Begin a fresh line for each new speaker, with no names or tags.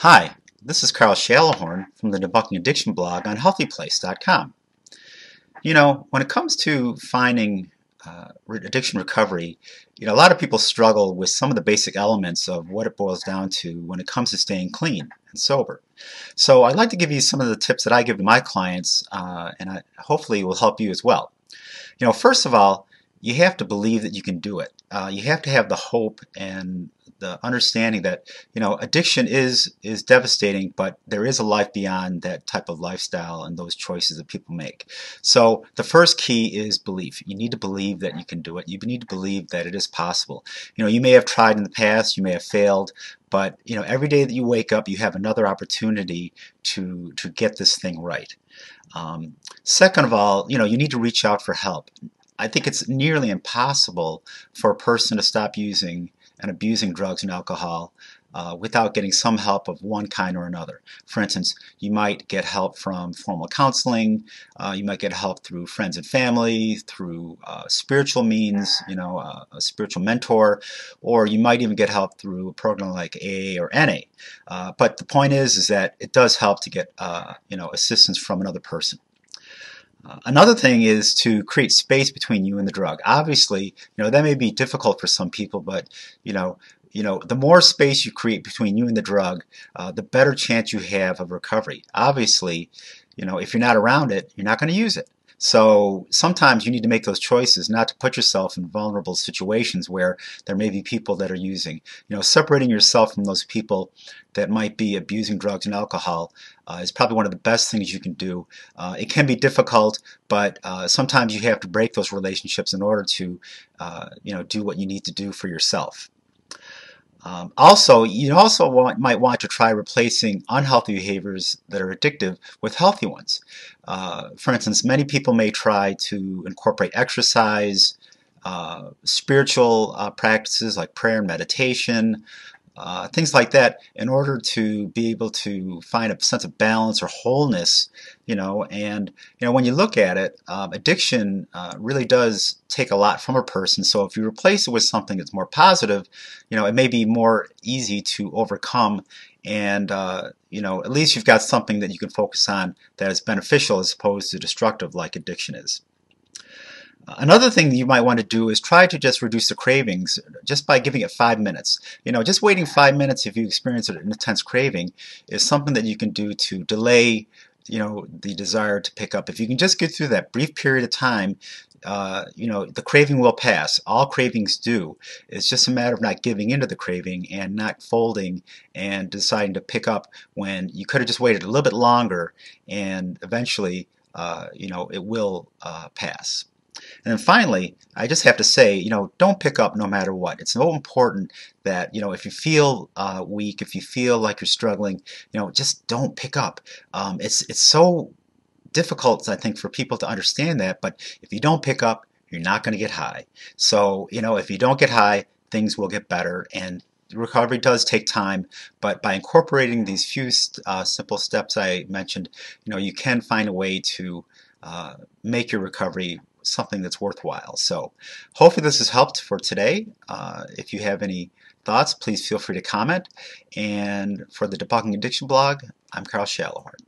Hi, this is Carl Shalahorn from the Debunking Addiction blog on HealthyPlace.com. When it comes to finding addiction recovery, a lot of people struggle with some of the basic elements of what it boils down to when it comes to staying clean and sober. So I'd like to give you some of the tips that I give to my clients, and hopefully will help you as well. First of all, you have to believe that you can do it. You have to have the hope and the understanding that addiction is devastating, but there is a life beyond that type of lifestyle and those choices that people make. So the first key is belief. You need to believe that you can do it. You need to believe that it is possible. You may have tried in the past, you may have failed, but every day that you wake up, you have another opportunity to get this thing right. Second of all, you need to reach out for help. I think it's nearly impossible for a person to stop using and abusing drugs and alcohol without getting some help of one kind or another. For instance, you might get help from formal counseling, you might get help through friends and family, through spiritual means, a spiritual mentor, or you might even get help through a program like AA or NA. But the point is that it does help to get assistance from another person. Another thing is to create space between you and the drug. Obviously, that may be difficult for some people, but the more space you create between you and the drug, the better chance you have of recovery. Obviously, if you're not around it, you're not going to use it. So sometimes you need to make those choices not to put yourself in vulnerable situations where there may be people that are using. Separating yourself from those people that might be abusing drugs and alcohol is probably one of the best things you can do. It can be difficult, but sometimes you have to break those relationships in order to do what you need to do for yourself. You might want to try replacing unhealthy behaviors that are addictive with healthy ones. For instance, many people may try to incorporate exercise, spiritual practices like prayer and meditation, things like that, in order to be able to find a sense of balance or wholeness. When you look at it, addiction really does take a lot from a person. So if you replace it with something that's more positive, it may be more easy to overcome. And at least you've got something that you can focus on that is beneficial as opposed to destructive like addiction is. Another thing you might want to do is try to just reduce the cravings just by giving it 5 minutes. Just waiting 5 minutes if you experience an intense craving is something that you can do to delay the desire to pick up. If you can just get through that brief period of time, the craving will pass. All cravings do. It's just a matter of not giving into the craving and not folding and deciding to pick up when you could have just waited a little bit longer, and eventually it will pass. And then finally, I just have to say, don't pick up no matter what. It's so important that, if you feel weak, if you feel like you're struggling, just don't pick up. It's so difficult, I think, for people to understand that, but if you don't pick up, you're not going to get high. So, if you don't get high, things will get better, and recovery does take time, but by incorporating these few simple steps I mentioned, you can find a way to make your recovery something that's worthwhile. So hopefully this has helped for today. If you have any thoughts, please feel free to comment. And for the Debunking Addiction blog, I'm Carl Shalahorn.